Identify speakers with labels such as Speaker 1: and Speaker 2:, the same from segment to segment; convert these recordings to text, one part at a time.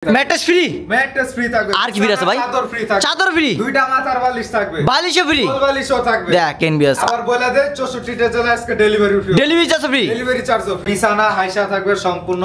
Speaker 1: Mattress free
Speaker 2: থাকবে।
Speaker 1: আর কি free আছে ভাই?
Speaker 2: চাদর ফ্রি থাকবে।
Speaker 1: চাদর ফ্রি,
Speaker 2: দুইটা মাথার বালিশ থাকবে।
Speaker 1: বালিশও ফ্রি,
Speaker 2: ফুল বালিশও থাকবে।
Speaker 1: দেখেন বিয়াস,
Speaker 2: আবার বলে দেয় 64 টা জেলা আজকে delivery free.
Speaker 1: Delivery charge free,
Speaker 2: delivery charge free. বিছানা হাইসা থাকবে সম্পূর্ণ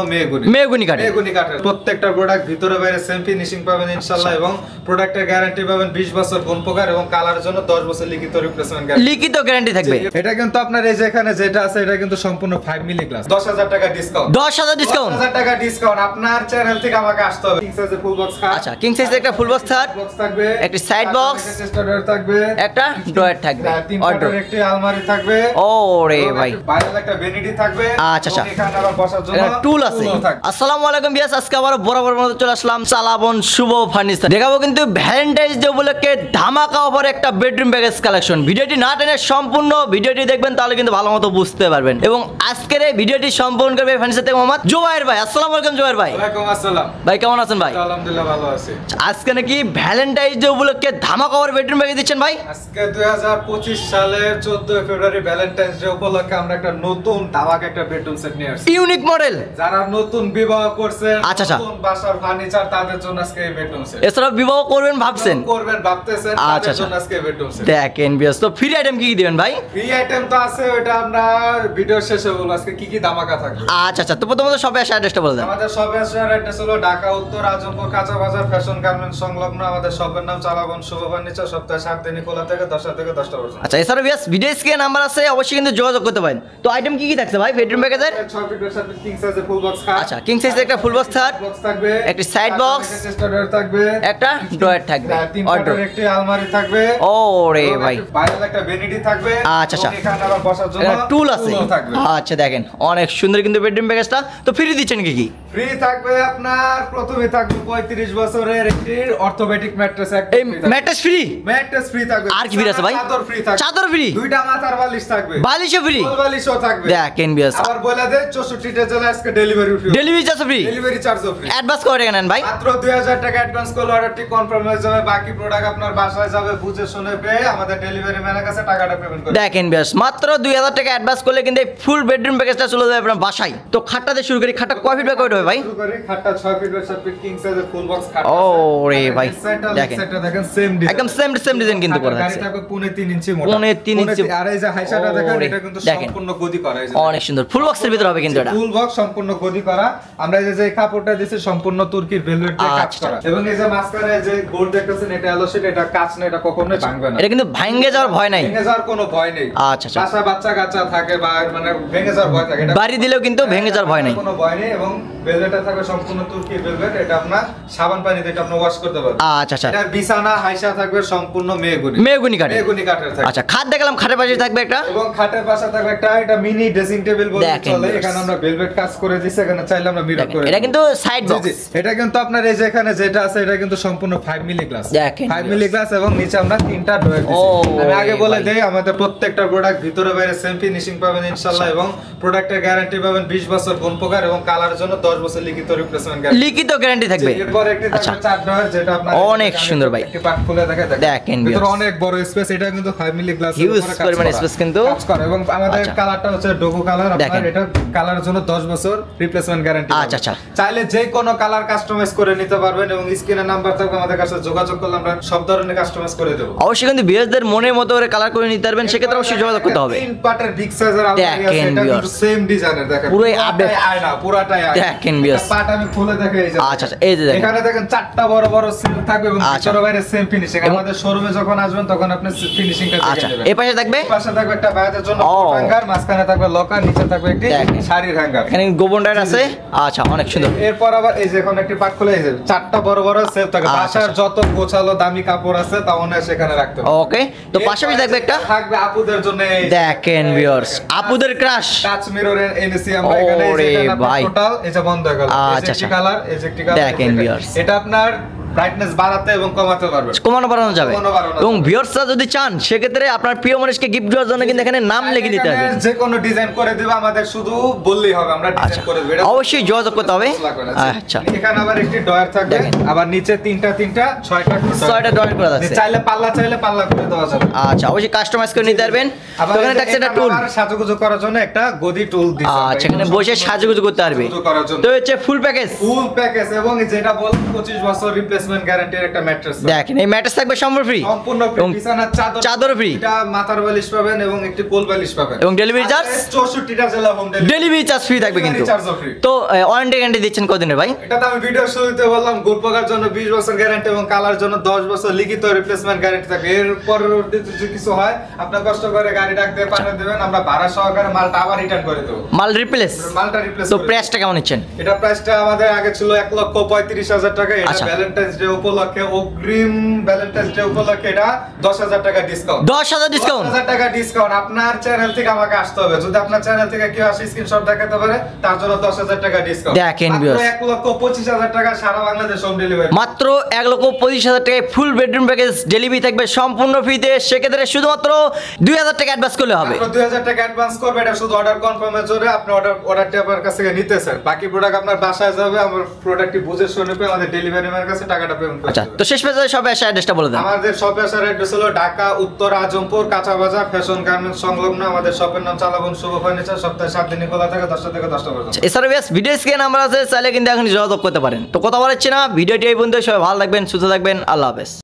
Speaker 1: মেহগনি কাঠের।
Speaker 2: প্রত্যেকটা প্রোডাক্ট ভিতরে বাইরে সেম ফিনিশিং পাবেন ইনশাআল্লাহ এবং প্রোডাক্টের গ্যারান্টি পাবেন 20 বছর গুণ প্রকার এবং কালার জন্য 10 বছর লিখিত রিপ্লেসমেন্ট গ্যারান্টি।
Speaker 1: লিখিত গ্যারান্টি থাকবে।
Speaker 2: এটা কিন্তু আপনার এই যে এখানে যেটা আছে এটা কিন্তু সম্পূর্ণ 5 মিলি গ্লাস। 10,000 টাকা ডিসকাউন্ট।
Speaker 1: 10,000 ডিসকাউন্ট।
Speaker 2: 10,000 টাকা ডিসকাউন্ট। আপনার চ্যানেল থেকে আমাকে আসতে হবে। কিং সাইজের ফুল বক্স খাট।
Speaker 1: আচ্ছা, কিং সাইজের একটা ফুল বক্স খাট
Speaker 2: থাকবে,
Speaker 1: একটা সাইড বক্স,
Speaker 2: একটা ড্রয়ার থাকবে,
Speaker 1: একটা ড্রয়ার থাকবে,
Speaker 2: তিনটা একটি আলমারি থাকবে।
Speaker 1: ওরে ভাই,
Speaker 2: বাইরে একটা ভ্যানিটি থাকবে।
Speaker 1: আচ্ছা আচ্ছা,
Speaker 2: এখানে আবার বসার জন্য
Speaker 1: টুল আছে। আসসালামু আলাইকুম বিয়াস, আজকে আবার বরাবর মতো চলে আসলাম চালাবন শুভ ফার্নিচার। দেখাবো কিন্তু ভ্যালেন্টাইন্স ডে উপলক্ষে ধামাকা অফার একটা বেডরুম প্যাকেজ কালেকশন। ভিডিওটি না টেনে সম্পূর্ণ ভিডিওটি দেখবেন, তাহলে কিন্তু ভালো মতো বুঝতে পারবেন। এবং আজকের এই ভিডিওটি সম্পূর্ণ করবে ফার্নিচার থেকে মোহাম্মদ জুবাইর ভাই। আসসালামু আলাইকুম জুবাইর ভাই।
Speaker 2: ওয়ালাইকুম আসসালাম
Speaker 1: ভাই, কেমন আছেন ভাই?
Speaker 2: আলহামদুলিল্লাহ ভালো আছি।
Speaker 1: আজকে নাকি ভ্যালেন্টাইন্স ডে উপলক্ষে ধামাকা অফার বেডরুম প্যাকেজ দিচ্ছেন ভাই?
Speaker 2: আজকে 2025 সালের 14 ফেব্রুয়ারি ভ্যালেন্টাইন্স ডে উপলক্ষে আমরা একটা নতুন ধামাকা একটা বেডরুম সেট নিয়ে আসছি।
Speaker 1: ইউনিক মডেল,
Speaker 2: যারা নতুন বিবাহ করছেন,
Speaker 1: আচ্ছা আচ্ছা,
Speaker 2: নতুন বাসার ফার্নিচার, তাদের জন্য আজকে এই বেডরুম সেট।
Speaker 1: এছাড়া বিবাহ করবেন ভাবছেন,
Speaker 2: ভাবতেছেন,
Speaker 1: আচ্ছা
Speaker 2: তাদের
Speaker 1: আচ্ছা,
Speaker 2: জন্য আজকে বেডরুম সেট।
Speaker 1: দেখেন বিয়াস, তো ফ্রি আইটেম কি কি দিবেন ভাই?
Speaker 2: ফ্রি আইটেম তো আছে, ওটা আমরা ভিডিও শেষে বলবো আজকে কি কি ধামাকা থাকবে।
Speaker 1: আচ্ছা আচ্ছা, তো প্রথমত সবে আসে অ্যাড্রেসটা বলে দেন।
Speaker 2: আমাদের শপের অ্যাড্রেস হলো ঢাকা উত্তর আজমপুর কাঁচা বাজার ফ্যাশন গার্মেন্টস সংলগ্ন। আমাদের শপের নাম চালাবন শুভ ফার্নিচার। সপ্তাহে 7 দিনই খোলা থাকে 10টা থেকে 10টা পর্যন্ত।
Speaker 1: আচ্ছা, এছাড়া বিয়াস ভিডিও স্ক্রিনে নাম্বার আছে, অবশ্যই কিন্তু যোগাযোগ করতে পারেন। তো আইটেম কি কি থাকছে ভাই বেডরুম প্যাকেজের?
Speaker 2: 6 ফিটের সাথে কিং সাইজের ফুল বক্স খাট।
Speaker 1: আচ্ছা, কিং সাইজের একটা ফুল বক্স খাট
Speaker 2: থাকবে,
Speaker 1: একটা সাইড বক্স,
Speaker 2: একটা ড্রয়ার থাকবে,
Speaker 1: একটা ড্রয়ার থাকবে,
Speaker 2: তিনটা একটি আলমারি থাকবে।
Speaker 1: ওরে ভাই,
Speaker 2: বাইরে একটা ভ্যানিটি থাকবে।
Speaker 1: আচ্ছা আচ্ছা,
Speaker 2: এখানে আবার বসার জন্য
Speaker 1: একটা টুল আছে।
Speaker 2: থাকবে।
Speaker 1: আচ্ছা, দেখেন অনেক সুন্দর কিন্তু বেডরুম প্যাকেজটা। তো ফ্রি দিচ্ছেন কি কি?
Speaker 2: ফ্রি থাকবে আপনার প্রথমে থাকবে 35 বছরের একটি অর্থোপেডিক ম্যাট্রেস।
Speaker 1: এই ম্যাট্রেস ফ্রি,
Speaker 2: ম্যাট্রেস ফ্রি থাকবে।
Speaker 1: আর কি ফ্রি আছে ভাই?
Speaker 2: চাদর ফ্রি থাকবে।
Speaker 1: চাদর ফ্রি,
Speaker 2: দুইটা মাথার বালিশ থাকবে,
Speaker 1: বালিশও ফ্রি,
Speaker 2: ফুল বালিশও থাকবে।
Speaker 1: দেখেন বিয়াস,
Speaker 2: আবার বলে দেয় 64 টা জেলা আজকে delivery free.
Speaker 1: Delivery charge free,
Speaker 2: delivery charge free.
Speaker 1: Advance করে টাকা নেন ভাই?
Speaker 2: মাত্র 2000 টাকা অ্যাডভান্স করলে অর্ডারটি কনফার্ম হয়ে যাবে। বাকি প্রোডাক্ট আপনার বাসায় যাবে, বুঝে শুনে পেয়ে আমাদের ডেলিভারি ম্যানের কাছে টাকাটা পেমেন্ট করবেন।
Speaker 1: দেখেন বিয়াস, মাত্র 2000 টাকা অ্যাডভান্স করলে কিন্তু এই ফুল বেডরুম প্যাকেজটা চলে যাবে আপনার বাসায়। তো খাটটা দিয়ে শুরু করি। খাটটা কয় ফিট বাই কয় হবে ভাই?
Speaker 2: শুরু করি। খাটটা 6 ফিট বাই 7 ফিট কিং সাইজের ফুল বক্স খাট।
Speaker 1: ওরে ভাই, দেখেন
Speaker 2: দেখেন সেম ডিজাইন,
Speaker 1: একদম সেম ডিজাইন কিন্তু করা আছে।
Speaker 2: গাড়ি থাকবে 3.5 ইঞ্চি মোটা,
Speaker 1: 3.5 ইঞ্চি।
Speaker 2: আর এই যে হাইসাটা দেখেন, এটা কিন্তু সম্পূর্ণ গদি করা। এই যে
Speaker 1: অনেক সুন্দর ফুল বক্সের ভিতর হবে কিন্তু এটা।
Speaker 2: ফুল বক্স সম্পূর্ণ গদি করা। আমরা এই যে কাপড়টা দিয়েছি সম্পূর্ণ তুর্কির ভেলভেট দিয়ে কাজ করা। এবং এই যে মাঝখানে যে গোল্ড দেখতেছেন, এটা হলো সেটা, এটা কাঁচ না, এটা কখনোই ভাঙবে না।
Speaker 1: এটা কিন্তু ভাঙে যাওয়ার ভয় নাই,
Speaker 2: ভেঙে যাওয়ার কোনো ভয় নেই।
Speaker 1: আচ্ছা আচ্ছা,
Speaker 2: বাসা বাচ্চা কাচ্চা থাকে বা মানে ভেঙে যাওয়ার ভয় থাকে, এটা
Speaker 1: বাড়ি দিলেও কিন্তু ভেঙে যাওয়ার ভয় নাই,
Speaker 2: কোনো ভয় নেই। এবং ভেলভেটটা থাকবে সম্পূর্ণ তুর্কির ভেলভেট। এটা আপনার সাবান পানিতে এটা আপনি ওয়াশ করতে পারবেন।
Speaker 1: আচ্ছা আচ্ছা,
Speaker 2: এটা বিছানা হাইসা থাকবে সম্পূর্ণ
Speaker 1: মেহগনি কাঠের।
Speaker 2: থাকবে।
Speaker 1: আচ্ছা, খাট দেখলাম, খাটের পাশে থাকবে একটা,
Speaker 2: এবং খাটের পাশে থাকবে একটা এটা মিনি ড্রেসিং টেবিল বলে চলে। এখানে আমরা ভেলভেট কাজ করে দিয়েছি, এখানে চাইলে আমরা মিরর করে।
Speaker 1: এটা কিন্তু সাইড বক্স।
Speaker 2: এটা কিন্তু আপনার এই যে এখানে যেটা আছে এটা কিন্তু সম্পূর্ণ 5 মিলি গ্লাস।
Speaker 1: দেখেন
Speaker 2: 5 মিলি গ্লাস এবং নিচে আমরা তিনটা ড্রয়ার দিয়েছি। আমি আগে বলে দেই, আমাদের প্রত্যেকটা প্রোডাক্ট ভিতরে বাইরে সেম ফিনিশিং পাবেন ইনশাআল্লাহ এবং প্রোডাক্টের গ্যারান্টি পাবেন 20 বছর গুণ প্রকার এবং কালারের জন্য 10 বছর লিখিত রিপ্লেসমেন্ট গ্যারান্টি।
Speaker 1: লিখিত গ্যারান্টি থাকবে।
Speaker 2: এরপর একটি থাকবে 4 ড্রয়ার, যেটা আপনার
Speaker 1: অনেক সুন্দর ভাই।
Speaker 2: একটি পার্ট খুলে
Speaker 1: দেখেন
Speaker 2: ভিতরে অনেক বড় স্পেস। এটা কিন্তু 5 মিলি গ্লাস এর
Speaker 1: হিউজ
Speaker 2: উপরে কাজ
Speaker 1: পরিমাণ
Speaker 2: করা।
Speaker 1: স্পেস কিন্তু
Speaker 2: কাজ করা। এবং আমাদের কালারটা হচ্ছে ডোগো কালার। আপনার এটা কালারের জন্য 10 বছর রিপ্লেসমেন্ট গ্যারান্টি।
Speaker 1: আচ্ছা আচ্ছা,
Speaker 2: চাইলে যে কোনো কালার কাস্টমাইজ করে নিতে পারবেন এবং স্ক্রিনে নাম্বার থাকবে, আমাদের কাছে যোগাযোগ করলে আমরা সব ধরনের কাস্টমাইজ করে দেব।
Speaker 1: অবশ্যই কিন্তু বিয়াসদের মনের মতো করে কালার করে নিতে পারবেন, সেক্ষেত্রে অবশ্যই যোগাযোগ করতে হবে।
Speaker 2: তিন পার্টের বিগ সাইজের আলমারি আছে, এটা কিন্তু সেম ডিজাইনের। দেখেন
Speaker 1: পুরো আপডেট
Speaker 2: আয়না, পুরাটাই আয়না।
Speaker 1: দেখেন বিয়াস,
Speaker 2: পার্ট আমি খুলে দেখাই। এই যে
Speaker 1: আচ্ছা আচ্ছা, এই যে দেখেন
Speaker 2: এখানে দেখেন 4টা বড় বড় সিল থাকবে এবং ভিতরে বাইরে সেম ফিনিশিং। আমাদের শোরুমে যখন আসবেন তখন আপনি ফিনিশিংটা দেখে
Speaker 1: আচ্ছা,
Speaker 2: নেবেন।
Speaker 1: এই পাশে থাকবে,
Speaker 2: এই পাশে থাকবে একটা বাইরের জন্য হ্যাঙ্গার, মাঝখানে থাকবে লকার, নিচে থাকবে একটি শাড়ির হ্যাঙ্গার।
Speaker 1: এখানে গোবন ডায়ার আছে। আচ্ছা, অনেক সুন্দর।
Speaker 2: এরপর আবার এই যে এখন একটি পার্ট খুলে এই যে 4টা বড় বড় সেলফ থাকে। বাসার যত গোছালো দামি কাপড় আছে তা অনেক সেখানে রাখতে হবে।
Speaker 1: ওকে, তো পাশাপাশি থাকবে একটা
Speaker 2: থাকবে আপুদের জন্য।
Speaker 1: দেখেন ভিউয়ার্স, আপুদের ক্রাশ
Speaker 2: টাচ মিরর এনেছি আমরা এখানে। এই যে টোটাল এই যে বন্ধ হয়ে গেল। এই যে একটি কালার, এই যে একটি কালার।
Speaker 1: দেখেন ভিউয়ার্স,
Speaker 2: এটা আপনার ব্রাইটনেস বাড়াতে এবং কমাতে পারবেন,
Speaker 1: কমানো বাড়ানো যাবে।
Speaker 2: কমানো বাড়ানো
Speaker 1: এবং
Speaker 2: যাবে।
Speaker 1: ভিউয়ার্সরা যদি চান সেক্ষেত্রে আপনার প্রিয় মানুষকে গিফট দেওয়ার জন্য কিন্তু এখানে নাম লিখে দিতে হবে।
Speaker 2: যে কোনো ডিজাইন করে দেব, আমাদের শুধু বললেই হবে, আমরা ডিজাইন করে দেব। এটা
Speaker 1: অবশ্যই যোগাযোগ করতে হবে। আচ্ছা,
Speaker 2: এখানে আবার একটি ডয়ার থাকবে,
Speaker 1: দেখেন।
Speaker 2: আবার নিচে তিনটা
Speaker 1: 6টা ড্রয়িং করা যাচ্ছে।
Speaker 2: চাইলে পাল্লা করে দেওয়া যাবে।
Speaker 1: আচ্ছা, অবশ্যই কাস্টমাইজ করে নিতে পারবেন।
Speaker 2: আবার
Speaker 1: তো এখানে থাকছে একটা টুল।
Speaker 2: সাজুগুজু করার জন্য একটা গদি টুল দিতে হবে।
Speaker 1: আচ্ছা, এখানে বসে সাজুগুজু করতে পারবে।
Speaker 2: সাজুগুজু করার জন্য।
Speaker 1: তো হচ্ছে ফুল প্যাকেজ।
Speaker 2: ফুল প্যাকেজ এবং যেটা বল 25 বছর রিপ্লেসমেন্ট গ্যারান্টির একটা ম্যাট্রেস।
Speaker 1: দেখেন এই ম্যাট্রেস থাকবে সম্পূর্ণ ফ্রি।
Speaker 2: সম্পূর্ণ ফ্রি।
Speaker 1: এবং
Speaker 2: বিছানার
Speaker 1: চাদর ফ্রি।
Speaker 2: এটা মাথার বালিশ পাবেন এবং একটি কোল বালিশ পাবেন।
Speaker 1: এবং ডেলিভারি চার্জ
Speaker 2: 64টা জেলা হোম
Speaker 1: ডেলিভারি চার্জ ফ্রি থাকবে কিন্তু। তো ওয়ারেন্টি গ্যারান্টি দিচ্ছেন কতদিনের ভাই?
Speaker 2: এটা তো আমি ভিডিও শুরুতে বললাম, গোল পোকার জন্য 20 বছর গ্যারান্টি এবং কালার জন্য 10 বছর লিখিত রিপ্লেসমেন্ট গ্যারান্টি থাকে। এর পরবর্তীতে যদি কিছু হয় আপনি কষ্ট করে গাড়ি ডাক দিয়ে পাঠিয়ে দেবেন, আমরা ভাড়া সহকারে মালটা আবার রিটার্ন করে দেব।
Speaker 1: মাল রিপ্লেস?
Speaker 2: মালটা রিপ্লেস।
Speaker 1: তো প্রাইসটা কেমন নিচ্ছেন?
Speaker 2: এটা প্রাইসটা আমাদের আগে ছিল 1,35,000 টাকা। এটা
Speaker 1: আচ্ছা।
Speaker 2: ভ্যালেন্টাইন্স ডে উপলক্ষে, অগ্রিম ভ্যালেন্টাইন্স ডে উপলক্ষে এটা 10,000 টাকা ডিসকাউন্ট।
Speaker 1: 10,000 ডিসকাউন্ট?
Speaker 2: 10,000 টাকা ডিসকাউন্ট। আপনার চ্যানেল থেকে আমাকে আসতে হবে, যদি আপনার চ্যানেল থেকে কেউ আসে স্ক্রিনশট দেখাতে পারে তার জন্য 10,000 টাকা ডিসকাউন্ট।
Speaker 1: দেখেন
Speaker 2: মাত্র
Speaker 1: viewers।
Speaker 2: 1,25,000 টাকা সারা বাংলাদেশ হোম ডেলিভারি।
Speaker 1: মাত্র 1,25,000 টাকায় ফুল বেডরুম প্যাকেজ ডেলিভারি থাকবে সম্পূর্ণ ফ্রিতে। সেক্ষেত্রে শুধুমাত্র 2,000 টাকা অ্যাডভান্স করলে হবে।
Speaker 2: মাত্র 2,000 টাকা অ্যাডভান্স করবে, এটা শুধু অর্ডার কনফার্মের জন্য। আপনি অর্ডারটি আপনার কাছ থেকে নিতেছেন, বাকি প্রোডাক্ট আপনার বাসায় যাবে। আমার প্রোডাক্টটি বুঝে শুনে পেয়ে আমাদের ডেলিভারি ম্যানের কাছে টাকাটা পেমেন্ট করতে
Speaker 1: আচ্ছা,
Speaker 2: হবে।
Speaker 1: তো শেষ পর্যন্ত সব অ্যাড্রেসটা বলে দেন।
Speaker 2: আমাদের শপের অ্যাড্রেস হলো ঢাকা উত্তর আজমপুর কাঁচা বাজার ফ্যাশন গার্মেন্টস সংলগ্ন। আমাদের শপের নাম চালাবন শুভ ফার্নিচার। সপ্তাহে 7 দিন খোলা থাকে, 10টা থেকে 10টা পর্যন্ত।
Speaker 1: এছাড়া বেশ ভিডিও স্ক্রিন নাম্বার আছে, চাইলে কিন্তু এখন যোগাযোগ করতে পারেন। তো কথা বলাচ্ছি না, ভিডিওটি এই পর্যন্ত। সবাই ভালো থাকবেন, সুস্থ থাকবেন, আল্লাহ হাফেজ।